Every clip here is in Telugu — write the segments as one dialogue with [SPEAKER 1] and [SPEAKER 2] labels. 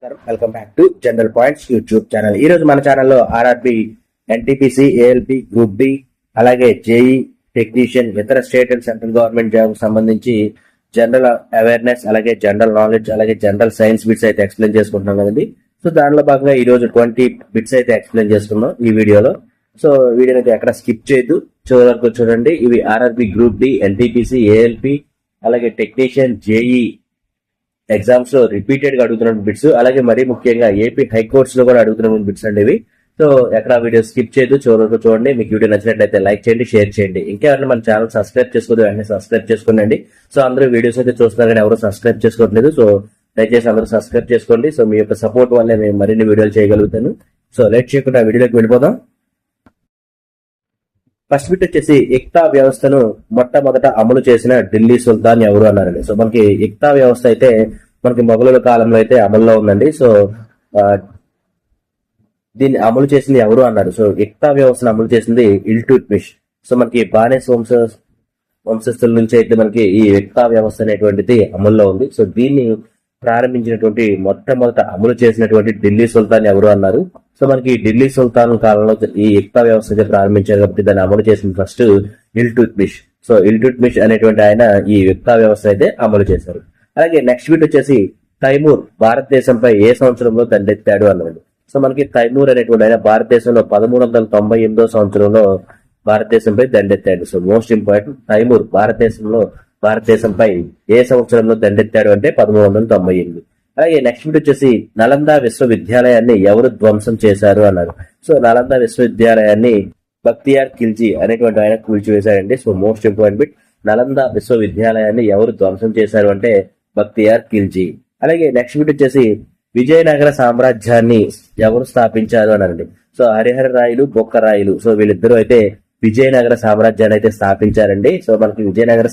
[SPEAKER 1] Welcome back to general points YouTube channel. ఈ రోజు మన ఛానల్లో RRB, NTPC, ALP, group D, అలాగే జేఈ టెక్నీషియన్, ఇతర state and central government job సంబంధించి జనరల్ అవేర్నెస్, అలాగే జనరల్ నాలెడ్జ్, అలాగే జనరల్ సైన్స్ బిట్స్ అయితే ఎక్స్ప్లెయిన్ చేసుకుంటున్నాం కదండి. సో దానిలో భాగంగా ఈ రోజు 20 బిట్స్ అయితే ఎక్స్ప్లెయిన్ చేసుకున్నాం ఈ వీడియోలో. సో వీడియోని అయితే ఎక్కడ స్కిప్ చేయొద్దు, చివరి వరకు చూడండి. ఇవి RRB, group D, NTPC, ALP, అలాగే టెక్నీషియన్, జేఈ ఎగ్జామ్స్ లో రిపీటెడ్ గా అడుగుతున్న బిట్స్, అలాగే మరీ ముఖ్యంగా ఏపీ హైకోర్ట్స్ లో కూడా అడుగుతున్న బిట్స్ అండి ఇవి. సో ఎక్కడ వీడియో స్కిప్ చేయదు, చివరకు చూడండి. మీకు వీడియో నచ్చినట్లయితే లైక్ చేయండి, షేర్ చేయండి. ఇంకెవరైనా మన ఛానల్ సబ్స్క్రైబ్ చేసుకోదు వెంటనే సబ్స్క్రైబ్ చేసుకోండి. సో అందరూ వీడియోస్ అయితే చూస్తున్నారు కానీ ఎవరు సబ్స్క్రైబ్ చేసుకోవట్లేదు. సో దయచేసి అందరూ సబ్స్క్రైబ్ చేసుకోండి. సో మీ యొక్క సపోర్ట్ వల్లే మేము మరిన్ని వీడియోలు చేయగలుగుతాను. సో లేట్ చేయకుండా వీడియోలోకి వెళ్ళిపోదాం. ఫస్ట్ బిట్ వచ్చేసి ఇక్తా వ్యవస్థను మొట్టమొదట అమలు చేసిన ఢిల్లీ సుల్తాన్ ఎవరు అన్నారండి. సో మనకి ఇక్తా వ్యవస్థ అయితే మనకి మొఘలుల కాలంలో అయితే అమల్లో ఉందండి. సో దీన్ని అమలు చేసింది ఎవరు అన్నారు. సో ఇక్తా వ్యవస్థను అమలు చేసింది ఇల్టుట్మిష్. సో మనకి బానిస వంశస్థుల నుంచి అయితే మనకి ఈ ఇక్తా వ్యవస్థ అనేటువంటిది అమల్లో ఉంది. సో దీన్ని ప్రారంభించినటువంటి మొట్టమొదట అమలు చేసినటువంటి ఢిల్లీ సుల్తాన్ ఎవరు అన్నారు. సో మనకి ఢిల్లీ సుల్తాన్ కాలంలో ఈ ఇక్తా వ్యవస్థ అయితే ప్రారంభించారు కాబట్టి దాన్ని అమలు చేసింది ఫస్ట్ ఇల్టుట్మిష్. సో ఇల్టుట్మిష్ అనేటువంటి ఆయన ఈ ఇక్తా వ్యవస్థ అయితే అమలు చేశారు. అలాగే నెక్స్ట్ బిట్ వచ్చేసి తైమూర్ భారతదేశంపై ఏ సంవత్సరంలో దండెత్తాడు అన్నాడు. సో మనకి తైమూర్ అనేటువంటి ఆయన భారతదేశంలో 1398 సంవత్సరంలో భారతదేశంపై దండెత్తాడు. సో మోస్ట్ ఇంపార్టెంట్, తైమూర్ భారతదేశంపై ఏ సంవత్సరంలో దండెత్తాడు అంటే 1398. అలాగే నెక్స్ట్ బిట్ వచ్చేసి నలందా విశ్వవిద్యాలయాన్ని ఎవరు ధ్వంసం చేశారు అన్నారు. సో నలందా విశ్వవిద్యాలయాన్ని బక్తియార్ ఖిల్జీ అనేటువంటి ఆయన కూల్చివేశారండి. So most important bit, Nalanda విశ్వవిద్యాలయాన్ని ఎవరు ధ్వంసం చేశారు అంటే బక్తియార్ ఖిల్జీ. అలాగే నెక్స్ట్ బిట్ వచ్చేసి విజయనగర సామ్రాజ్యాన్ని ఎవరు స్థాపించారు అన్నారండి. సో హరిహర రాయలు, బొక్క రాయలు, సో వీళ్ళిద్దరూ అయితే విజయనగర సామ్రాజ్యాన్ని అయితే స్థాపించారండి. సో మనకి విజయనగర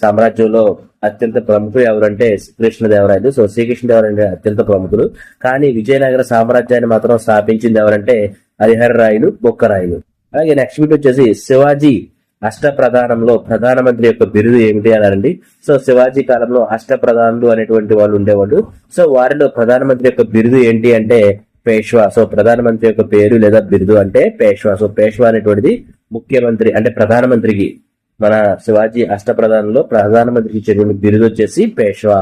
[SPEAKER 1] సామ్రాజ్యంలో అత్యంత ప్రముఖులు ఎవరంటే శ్రీకృష్ణదేవరాయలు. సో శ్రీకృష్ణదేవరాయలు అత్యంత ప్రముఖులు, కానీ విజయనగర సామ్రాజ్యాన్ని మాత్రం స్థాపించింది ఎవరంటే హరిహర రాయలు, బొక్కరాయలు. అలాగే నెక్స్ట్ బిట్ వచ్చేసి శివాజీ అష్టప్రధానంలో ప్రధానమంత్రి యొక్క బిరుదు ఏమిటి అన్నారండి. సో శివాజీ కాలంలో అష్టప్రధానులు అనేటువంటి వాళ్ళు ఉండేవాళ్ళు. సో వారిలో ప్రధానమంత్రి యొక్క బిరుదు ఏంటి అంటే పేష్వా. సో ప్రధానమంత్రి యొక్క పేరు లేదా బిరుదు అంటే పేష్వా. సో పేష్వా అనేటువంటిది ముఖ్యమంత్రి అంటే ప్రధానమంత్రికి, మన శివాజీ అష్టప్రధానంలో ప్రధానమంత్రికి ఇచ్చేటువంటి బిరుదు వచ్చేసి పేష్వా.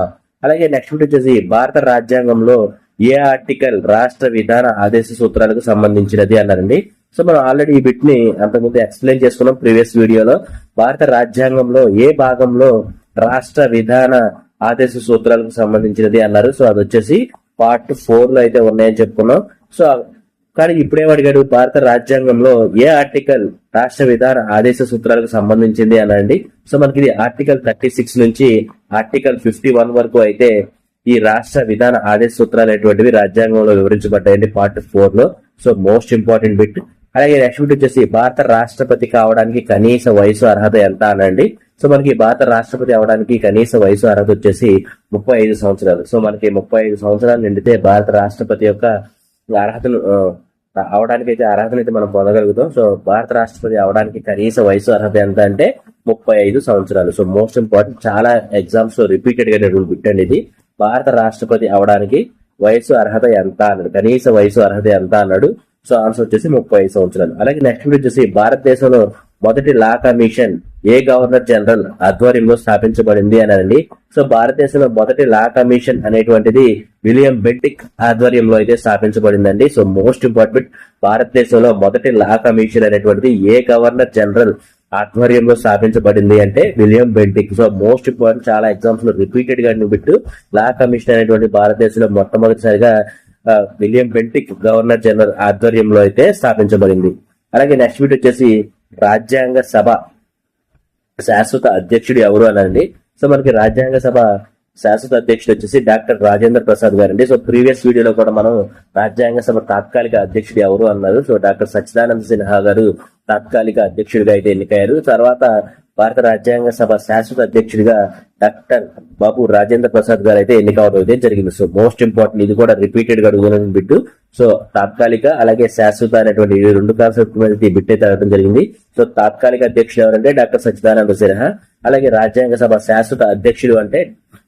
[SPEAKER 1] అలాగే నెక్స్ట్ బిట్ వచ్చేసి భారత రాజ్యాంగంలో ఏ ఆర్టికల్ రాష్ట్ర విధాన ఆదేశ సూత్రాలకు సంబంధించినది అన్నారండి. సో మనం ఆల్రెడీ ఈ బిట్ ని అంతకుముందు ఎక్స్ప్లెయిన్ చేసుకున్నాం ప్రీవియస్ వీడియోలో. భారత రాజ్యాంగంలో ఏ భాగంలో రాష్ట్ర విధాన ఆదేశ సూత్రాలకు సంబంధించినది అన్నారు. సో అది వచ్చేసి పార్ట్ 4 లో అయితే ఉన్నాయని చెప్పుకున్నాం. సో కానీ ఇప్పుడేం అడిగాడు, భారత రాజ్యాంగంలో ఏ ఆర్టికల్ రాష్ట్ర విధాన ఆదేశ సూత్రాలకు సంబంధించింది అనండి. సో మనకి ఇది ఆర్టికల్ 36 నుంచి ఆర్టికల్ 51 వరకు అయితే ఈ రాష్ట్ర విధాన ఆదేశ సూత్రాలు అనేటువంటివి రాజ్యాంగంలో వివరించబడ్డాయండి పార్ట్ 4 లో. So most important bit. అలాగే నెక్స్ట్ బిట్ వచ్చేసి భారత రాష్ట్రపతి కావడానికి కనీస వయసు అర్హత ఎంత అనండి. సో మనకి భారత రాష్ట్రపతి అవడానికి కనీస వయసు అర్హత వచ్చేసి 35 సంవత్సరాలు. సో మనకి 35 సంవత్సరాలు నిండితే భారత రాష్ట్రపతి యొక్క అర్హతను అవడానికి అయితే అర్హతనైతే మనం పొందగలుగుతాం. సో భారత రాష్ట్రపతి అవడానికి కనీస వయసు అర్హత ఎంత అంటే 35 సంవత్సరాలు. సో మోస్ట్ ఇంపార్టెంట్, చాలా ఎగ్జామ్స్ లో రిపీటెడ్ గా రూల్ పెట్టండి ఇది. భారత రాష్ట్రపతి అవడానికి వయసు అర్హత ఎంత అన్నాడు, కనీస వయసు అర్హత ఎంత అన్నాడు. సో ఆన్సర్ వచ్చేసి 35 సంవత్సరాలు. అలాగే నెక్స్ట్ వచ్చేసి భారతదేశంలో మొదటి లా కమిషన్ ఏ గవర్నర్ జనరల్ ఆధ్వర్యంలో స్థాపించబడింది అనండి. సో భారతదేశంలో మొదటి లా కమిషన్ అనేటువంటిది విలియం బెంటిక్ ఆధ్వర్యంలో అయితే స్థాపించబడిందండి. సో మోస్ట్ ఇంపార్టెంట్, భారతదేశంలో మొదటి లా కమిషన్ అనేటువంటిది ఏ గవర్నర్ జనరల్ ఆధ్వర్యంలో స్థాపించబడింది అంటే William Bentinck. So most important, చాలా ఎగ్జామ్స్ లో రిపీటెడ్ గా బిట్టు. లా కమిషన్ అనేటువంటి భారతదేశంలో మొట్టమొదటిసారిగా విలియం బెంటిక్ గవర్నర్ జనరల్ ఆధ్వర్యంలో అయితే స్థాపించబడింది. అలాగే నెక్స్ట్ బిట్ వచ్చేసి రాజ్యాంగ సభ శాశ్వత అధ్యక్షుడు ఎవరు అనండి. సో మనకి రాజ్యాంగ సభ శాశ్వత అధ్యక్షుడు వచ్చేసి డాక్టర్ రాజేంద్ర ప్రసాద్ గారు అండి. సో ప్రీవియస్ వీడియోలో కూడా మనం రాజ్యాంగ సభ తాత్కాలిక అధ్యక్షుడు ఎవరు అన్నారు. సో డాక్టర్ సచ్చిదానంద సిన్హా గారు తాత్కాలిక అధ్యక్షుడిగా అయితే ఎన్నికయ్యారు. తర్వాత భారత రాజ్యాంగ సభ శాశ్వత అధ్యక్షుడిగా డాక్టర్ బాబు రాజేంద్ర ప్రసాద్ గారు అయితే ఎన్నికవడం అయితే జరిగింది. సో మోస్ట్ ఇంపార్టెంట్, ఇది కూడా రిపీటెడ్ గా అడుగుతున్న బిట్టు. సో తాత్కాలిక అలాగే శాశ్వత అనేటువంటి 2 కాన్సెప్ట్ మీద ఈ బిట్ అయితే అడగడం జరిగింది. సో తాత్కాలిక అధ్యక్షుడు ఎవరంటే డాక్టర్ సచ్చిదానంద సిన్హా. అలాగే రాజ్యాంగ సభ శాశ్వత అధ్యక్షుడు అంటే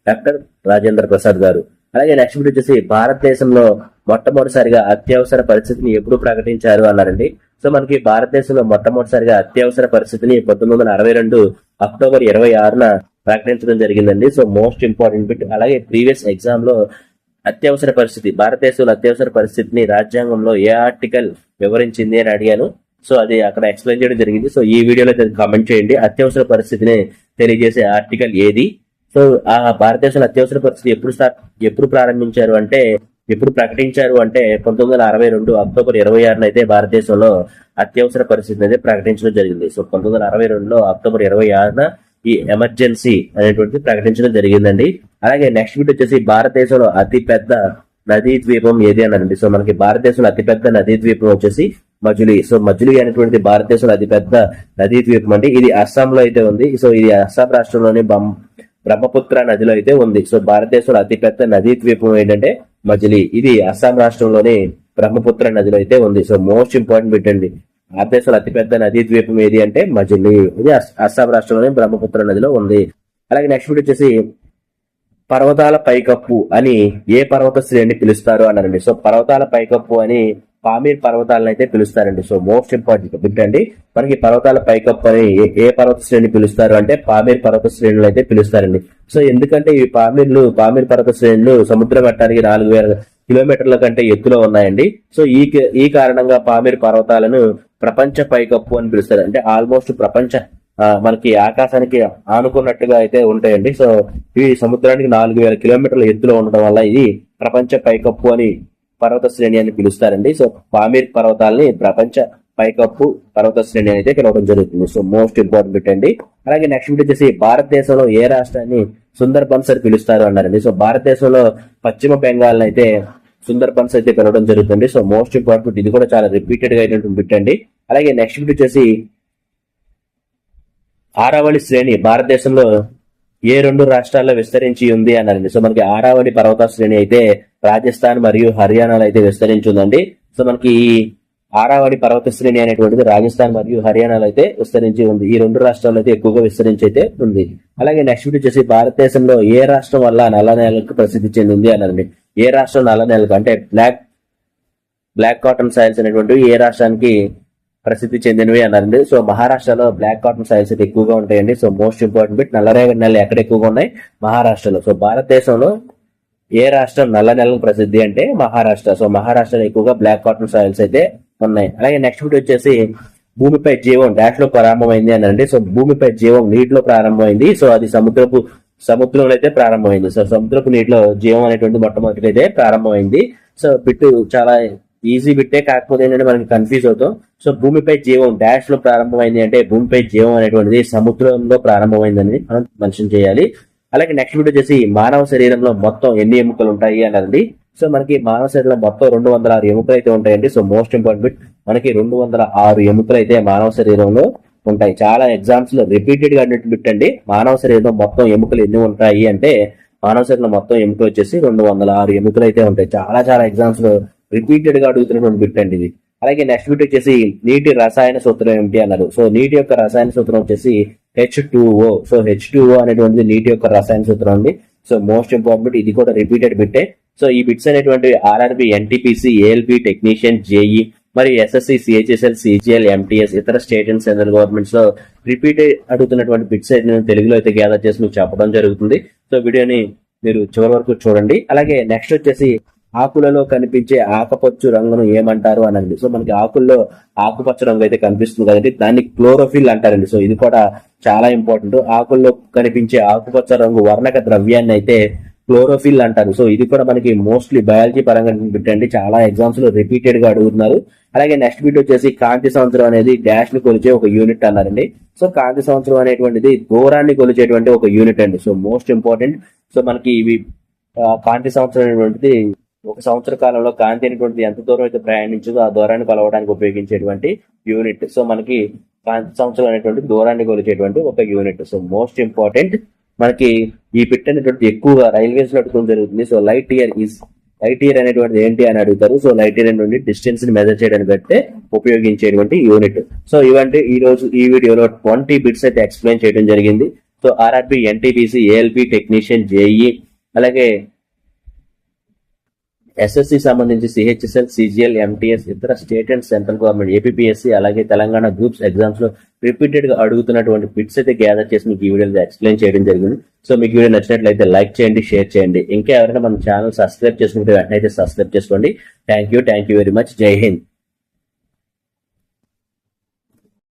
[SPEAKER 1] డాక్టర్ రాజేంద్ర ప్రసాద్ గారు. అలాగే నెక్స్ట్ బిట్ వచ్చేసి భారతదేశంలో మొట్టమొదటిసారిగా అత్యవసర పరిస్థితిని ఎప్పుడు ప్రకటించారు అన్నారండి. సో మనకి భారతదేశంలో మొట్టమొదటిసారిగా అత్యవసర పరిస్థితిని 1962 అక్టోబర్ 26న ప్రకటించడం జరిగిందండి. So most important bit. అలాగే ప్రీవియస్ ఎగ్జామ్ లో అత్యవసర పరిస్థితి, భారతదేశంలో అత్యవసర పరిస్థితిని రాజ్యాంగంలో ఏ ఆర్టికల్ వివరించింది అని అడిగాను. సో అది అక్కడ ఎక్స్ప్లెయిన్ చేయడం జరిగింది. సో ఈ వీడియోలో కామెంట్ చేయండి, అత్యవసర పరిస్థితిని తెలియజేసే ఆర్టికల్ ఏది. సో ఆ భారతదేశంలో అత్యవసర పరిస్థితి ఎప్పుడు ప్రారంభించారు అంటే, ఎప్పుడు ప్రకటించారు అంటే 1962 అక్టోబర్ 26న అయితే భారతదేశంలో అత్యవసర పరిస్థితిని అయితే ప్రకటించడం జరిగింది. సో 1962లో అక్టోబర్ 26న ఈ ఎమర్జెన్సీ అనేటువంటిది ప్రకటించడం జరిగిందండి. అలాగే నెక్స్ట్ బిట్ వచ్చేసి భారతదేశంలో అతి పెద్ద నదీ ద్వీపం ఏది అన్నారండి. సో మనకి భారతదేశంలో అతిపెద్ద నదీ ద్వీపం వచ్చేసి మజులి. సో మజులి అనేటువంటిది భారతదేశంలో అతిపెద్ద నదీ ద్వీపం అండి. ఇది అస్సాంలో అయితే ఉంది. సో ఇది అస్సాం రాష్ట్రంలోని బ్రహ్మపుత్ర నదిలో అయితే ఉంది. సో భారతదేశంలో అతిపెద్ద నదీ ద్వీపం ఏంటంటే మజిలీ. ఇది అస్సాం రాష్ట్రంలోని బ్రహ్మపుత్ర నదిలో అయితే ఉంది. సో మోస్ట్ ఇంపార్టెంట్ బిట్ అండి. భారతదేశంలో అతిపెద్ద నదీ ద్వీపం ఏది అంటే మజిలీ. ఇది అస్సాం రాష్ట్రంలోని బ్రహ్మపుత్ర నదిలో ఉంది. అలాగే నెక్స్ట్ బిట్ వచ్చేసి పర్వతాల పైకప్పు అని ఏ పర్వత శ్రేణిని పిలుస్తారు అన్నారండి. సో పర్వతాల పైకప్పు అని పామీర్ పర్వతాలను అయితే పిలుస్తారండి. సో మోస్ట్ ఇంపార్టెంట్ బిట్ అండి. మనకి పర్వతాల పైకప్పు అని ఏ పర్వత శ్రేణి పిలుస్తారు అంటే పామీర్ పర్వత శ్రేణులు అయితే పిలుస్తారండి. సో ఎందుకంటే ఈ పామీర్ పర్వత శ్రేణులు సముద్ర మట్టానికి 4000 కిలోమీటర్ల కంటే ఎత్తులో ఉన్నాయండి. సో ఈ కారణంగా పామీర్ పర్వతాలను ప్రపంచ పైకప్పు అని పిలుస్తారు. అంటే ఆల్మోస్ట్ మనకి ఆకాశానికి ఆనుకున్నట్టుగా అయితే ఉంటాయండి. సో ఇవి సముద్రానికి 4000 కిలోమీటర్ల ఎత్తులో ఉండడం వల్ల ఇది ప్రపంచ పైకప్పు అని పర్వత శ్రేణి అని పిలుస్తారండి. సో పామీర్ పర్వతాలని ప్రపంచ పైకప్పు పర్వత శ్రేణి అయితే పిలవడం జరుగుతుంది. సో మోస్ట్ ఇంపార్టెంట్ బిట్ అండి. అలాగే నెక్స్ట్ బిట్ వచ్చేసి భారతదేశంలో ఏ రాష్ట్రాన్ని సుందర్బన్స్ అని పిలుస్తారు అన్నారండి. సో భారతదేశంలో పశ్చిమ బెంగాల్ అయితే సుందర్బన్స్ అయితే పిలవడం జరుగుతుంది. సో మోస్ట్ ఇంపార్టెంట్, ఇది కూడా చాలా రిపీటెడ్ గా అయినటువంటి బిట్ అండి. అలాగే నెక్స్ట్ బిట్ వచ్చేసి ఆరావళి శ్రేణి భారతదేశంలో ఏ 2 రాష్ట్రాల్లో విస్తరించి ఉంది అన్నారండి. సో మనకి ఆరావళి పర్వత శ్రేణి అయితే రాజస్థాన్ మరియు హర్యానాలో అయితే విస్తరించి ఉందండి. సో మనకి ఈ ఆరావళి పర్వత శ్రేణి అనేటువంటిది రాజస్థాన్ మరియు హర్యానాలో అయితే విస్తరించి ఉంది. ఈ 2 రాష్ట్రాల్లో అయితే ఎక్కువగా విస్తరించి అయితే ఉంది. అలాగే నెక్స్ట్ వచ్చేసి భారతదేశంలో ఏ రాష్ట్రం వల్ల నల్ల నేలకు ప్రసిద్ధి చెందింది అన్నారండి. ఏ రాష్ట్రం నల్ల నేలకు అంటే బ్లాక్ కాటన్ సాయిల్స్ అనేటువంటివి ఏ రాష్ట్రానికి ప్రసిద్ధి చెందినవి అన్నారండి. సో మహారాష్ట్రలో బ్లాక్ కాటన్ సాయిల్స్ అయితే ఎక్కువగా ఉంటాయండి. సో మోస్ట్ ఇంపార్టెంట్ బిట్, నల్లరేగడి నెలలు ఎక్కడ ఎక్కువగా ఉన్నాయి? మహారాష్ట్రలో. సో భారతదేశంలో ఏ రాష్ట్రం నల్ల నెలకు ప్రసిద్ధి అంటే మహారాష్ట్ర. సో మహారాష్ట్రలో ఎక్కువగా బ్లాక్ కాటన్ సాయిల్స్ అయితే ఉన్నాయి. అలాగే నెక్స్ట్ బిట్ వచ్చేసి భూమిపై జీవం డాష్ లో ప్రారంభమైంది అనండి. సో భూమిపై జీవం నీటిలో ప్రారంభమైంది. సో అది సముద్రంలో అయితే ప్రారంభమైంది. సో సముద్రపు నీటిలో జీవం అనేటువంటి మొట్టమొదటి అయితే ప్రారంభమైంది. సో బిట్ చాలా ఈజీ బిట్టే, కాకపోతే ఏంటంటే మనకి కన్ఫ్యూజ్ అవుతాం. సో భూమిపై జీవం డాష్ లో ప్రారంభమైంది అంటే భూమిపై జీవం అనేటువంటిది సముద్రంలో ప్రారంభమైందని మనం మెన్షన్ చేయాలి. అలాగే నెక్స్ట్ బిట్ వచ్చేసి మానవ శరీరంలో మొత్తం ఎన్ని ఎముకలు ఉంటాయి అన్నది. సో మనకి మానవ శరీరంలో మొత్తం 206 ఎముకలు అయితే ఉంటాయండి. సో మోస్ట్ ఇంపార్టెంట్ బిట్, మనకి 206 ఎముకలు అయితే మానవ శరీరంలో ఉంటాయి. చాలా ఎగ్జామ్స్ లో రిపీటెడ్ గా అన్నట్టు బిట్ అండి. మానవ శరీరంలో మొత్తం ఎముకలు ఎన్ని ఉంటాయి అంటే మానవ శరీరంలో మొత్తం ఎముకలు వచ్చేసి 206 ఎముకలు అయితే ఉంటాయి. చాలా ఎగ్జామ్స్ లో రిపీటెడ్ గా అడుగుతున్నటువంటి బిట్ అండి ఇది. అలాగే నెక్స్ట్ బిట్ వచ్చేసి నీటి రసాయన సూత్రం ఏమిటి అన్నారు. సో నీటి యొక్క రసాయన సూత్రం వచ్చేసి H2O. సో H2O అనేటువంటిది నీటి యొక్క రసాయన సూత్రం అండి. సో మోస్ట్ ఇంపార్టెంట్, ఇది కూడా రిపీటెడ్ బిట్టే. సో ఈ బిట్స్ అనేటువంటి RRB, NTPC, ALP technician, JEE మరియు ఎస్ఎస్సి, సిహెచ్ఎస్ఎల్, సిజిఎల్, ఎంటీఎస్, ఇతర స్టేట్ అండ్ సెంట్రల్ గవర్నమెంట్స్ లో రిపీటెడ్ అడుగుతున్నటువంటి బిట్స్ అయితే నేను తెలుగులో అయితే గ్యాదర్ చేసి మీకు చెప్పడం జరుగుతుంది. సో వీడియోని మీరు చివరి వరకు చూడండి. అలాగే నెక్స్ట్ వచ్చేసి ఆకులలో కనిపించే ఆకుపచ్చ రంగును ఏమంటారు అనండి. సో మనకి ఆకుల్లో ఆకుపచ్చ రంగు అయితే కనిపిస్తుంది కదండి, దాన్ని క్లోరోఫిల్ అంటారండి. సో ఇది కూడా చాలా ఇంపార్టెంట్. ఆకుల్లో కనిపించే ఆకుపచ్చ రంగు వర్ణక ద్రవ్యాన్ని అయితే క్లోరోఫిల్ అంటారు. సో ఇది కూడా మనకి మోస్ట్లీ బయాలజీ పరంగా పెట్టండి, చాలా ఎగ్జామ్స్ లో రిపీటెడ్ గా అడుగుతున్నారు. అలాగే నెక్స్ట్ బిట్ వచ్చేసి కాంతి సంవత్సరం అనేది డాష్ ని కొలిచే ఒక యూనిట్ అన్నారండి. సో కాంతి సంవత్సరం అనేటువంటిది దూరాన్ని కొలిచేటువంటి ఒక యూనిట్ అండి. So most important. సో మనకి ఇవి కాంతి సంవత్సరం అనేటువంటిది ఒక సంవత్సర కాలంలో కాంతి అనేటువంటిది ఎంత దూరం అయితే ప్రయాణించదో ఆ దూరాన్ని కొలవడానికి ఉపయోగించేటువంటి యూనిట్. సో మనకి కాంతి సంవత్సరం అనేటువంటి దూరాన్ని కొలిచేటువంటి ఒక యూనిట్. సో మోస్ట్ ఇంపార్టెంట్, మనకి ఈ బిట్ అనేటువంటి ఎక్కువగా రైల్వేస్ లో అడుగుతుంది జరుగుతుంది. సో లైట్ ఇయర్ అనేటువంటిది ఏంటి అని అడుగుతారు. సో లైట్ ఇయర్ అనేటువంటి డిస్టెన్స్ ని మెజర్ చేయడానికి బట్టే ఉపయోగించేటువంటి యూనిట్. సో ఇవంటే ఈ రోజు ఈ వీడియోలో 20 బిట్స్ అయితే ఎక్స్ప్లెయిన్ చేయడం జరిగింది. So RRB, NTPC, ALP technician, JEE, అలాగే ఎస్ఎస్సి సంబంధించి సిహెచ్ఎస్ఎల్, సిజిఎల్, ఎంటీఎస్, ఇతర state and central government APSC అలాగే తెలంగాణ గ్రూప్స్ ఎగ్జామ్స్ లో రిపీటెడ్ గా అడుగుతున్నటువంటి బిట్స్ అయితే గ్యాదర్ చేసి మీకు ఈ వీడియోలో ఎక్స్ప్లెయిన్ చేయడం జరిగింది. సో మీకు వీడియో నచ్చినట్లయితే లైక్ చేయండి, షేర్ చేయండి. ఇంకా ఎవరైనా మన ఛానల్ సబ్స్క్రైబ్ చేసుకుంటే వెంటనే అయితే సబ్స్క్రైబ్ చేసుకోండి. Thank you very much. జై హింద్.